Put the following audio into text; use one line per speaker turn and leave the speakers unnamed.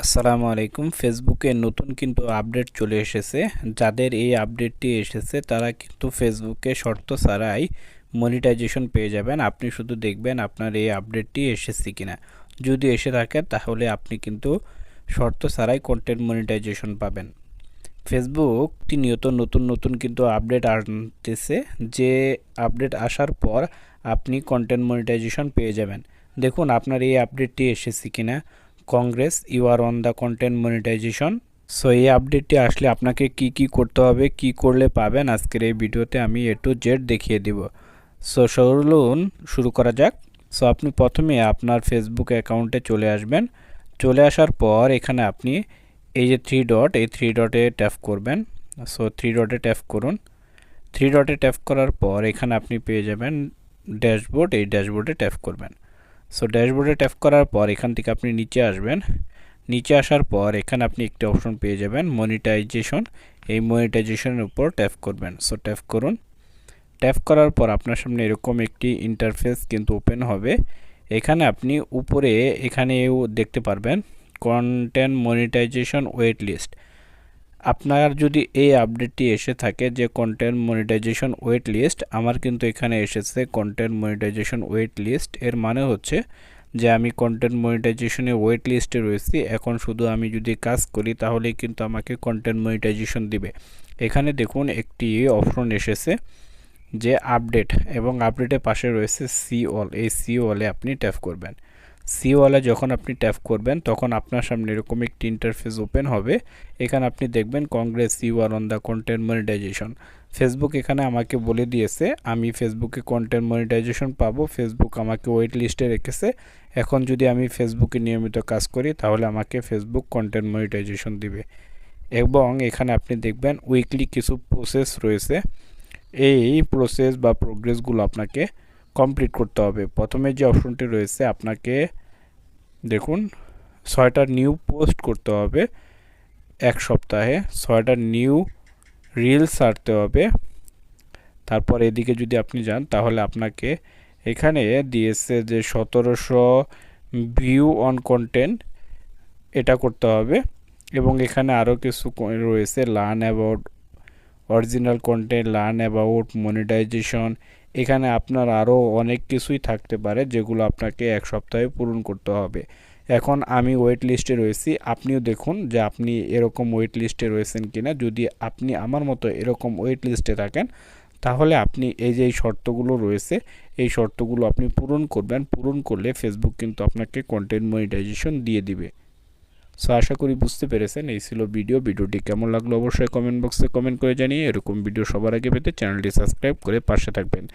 আসসালামু আলাইকুম। ফেসবুকে নতুন কিন্তু আপডেট চলে এসেছে। যাদের এই আপডেটটি এসেছে তারা কিন্তু ফেসবুকে শর্ত ছাড়াই মনিটাইজেশন পেয়ে যাবেন। আপনি শুধু দেখবেন আপনার এই আপডেটটি এসেছে কিনা। যদি এসে থাকে তাহলে আপনি কিন্তু শর্ত ছাড়াই কন্টেন্ট মনিটাইজেশন পাবেন। ফেসবুক প্রতিনিয়ত নতুন কিন্তু আপডেট আনতেছে, যে আপডেট আসার পর আপনি কন্টেন্ট মনিটাইজেশন পেয়ে যাবেন। দেখুন আপনার এই আপডেটটি এসেছে কিনা। Congrats you are on the content monetisation. So এই আপডেটটি আসলে আপনাকে কি করতে হবে, কি করলে পাবেন, আজকের এই ভিডিওতে আমি এ টু জেড দেখিয়ে দিব। সো চলুন শুরু করা যাক। সো আপনি প্রথমে আপনার ফেসবুক অ্যাকাউন্টে চলে আসবেন। চলে আসার পর এখানে আপনি এই যে থ্রি ডট, এই থ্রি ডটে ট্যাপ করবেন। সো থ্রি ডটে ট্যাপ করুন। থ্রি ডটে ট্যাপ করার পর এখানে আপনি পেয়ে যাবেন ড্যাশবোর্ড। এই ড্যাশবোর্ডে ট্যাপ করবেন। সো ড্যাশবোর্ডে ট্যাপ করার পর এখান থেকে আপনি নিচে আসবেন। নিচে আসার পর এখানে আপনি একটি অপশন পেয়ে যাবেন মনিটাইজেশন। এই মনিটাইজেশনের উপর ট্যাপ করবেন। সো ট্যাপ করুন। ট্যাপ করার পর আপনার সামনে এরকম একটি ইন্টারফেস কিন্তু ওপেন হবে। এখানে আপনি উপরে এখানেও দেখতে পারবেন কন্টেন্ট মনিটাইজেশন ওয়েট লিস্ট। আপনার যদি এই আপডেটটি এসে থাকে যে কন্টেন্ট মনিটাইজেশন ওয়েট লিস্ট, আমার কিন্তু এখানে এসেছে কন্টেন্ট মনিটাইজেশন ওয়েট লিস্ট। এর মানে হচ্ছে যে আমি কন্টেন্ট মনিটাইজেশনে ওয়েট লিস্টে রয়েছি। এখন শুধু আমি যদি কাজ করি তাহলেই কিন্তু আমাকে কন্টেন্ট মনিটাইজেশন দিবে। এখানে দেখুন একটি অপশন এসেছে যে আপডেট, এবং আপডেটের পাশে রয়েছে সি অল। এই সি অলে আপনি ট্যাপ করবেন। সি ওয়ালে যখন আপনি ট্যাপ করবেন তখন আপনার সামনে এরকম একটি ইন্টারফেস ওপেন হবে। এখানে আপনি দেখবেন congrats you are on the content monetisation. Facebook এখানে আমাকে বলে দিয়েছে আমি ফেসবুকে কন্টেন্ট মনিটাইজেশন পাবো। ফেসবুক আমাকে ওয়েট লিস্টে রেখেছে। এখন যদি আমি ফেসবুকে নিয়মিত কাজ করি তাহলে আমাকে ফেসবুক কন্টেন্ট মনিটাইজেশন দিবে। এবং এখানে আপনি দেখবেন উইকলি কিছু প্রসেস রয়েছে। এই প্রসেস বা প্রোগ্রেসগুলো আপনাকে কমপ্লিট করতে হবে। প্রথমে যে অপশনটি রয়েছে আপনাকে দেখুন 6টা নিউ পোস্ট করতে হবে এক সপ্তাহে, 6টা নিউ রিল ছাড়তে হবে। তারপর এদিকে যদি আপনি যান তাহলে আপনাকে এখানে দিয়েছে যে 1700 ভিউ অন কন্টেন্ট, এটা করতে হবে। এবং এখানে আরও কিছু রয়েছে learn about original content, learn about monetisation. এখানে আপনার আরও অনেক কিছুই থাকতে পারে যেগুলো আপনাকে এক সপ্তাহে পূরণ করতে হবে। এখন আমি ওয়েট লিস্টে রয়েছি, আপনিও দেখুন যে আপনি এরকম ওয়েট লিস্টে রয়েছেন কিনা। যদি আপনি আমার মতো এরকম ওয়েট লিস্টে থাকেন তাহলে আপনি এই যে এই শর্তগুলো রয়েছে এই শর্তগুলো আপনি পূরণ করবেন। পূরণ করলে ফেসবুক কিন্তু আপনাকে কন্টেন্ট মনিটাইজেশন দিয়ে দিবে। সো আশা করি বুঝতে পেরেছেন। এই ছিল ভিডিওটি কেমন লাগলো অবশ্যই কমেন্ট বক্সে কমেন্ট করে জানিয়ে এরকম ভিডিও সবার আগে পেতে চ্যানেলটি সাবস্ক্রাইব করে পাশে থাকবেন।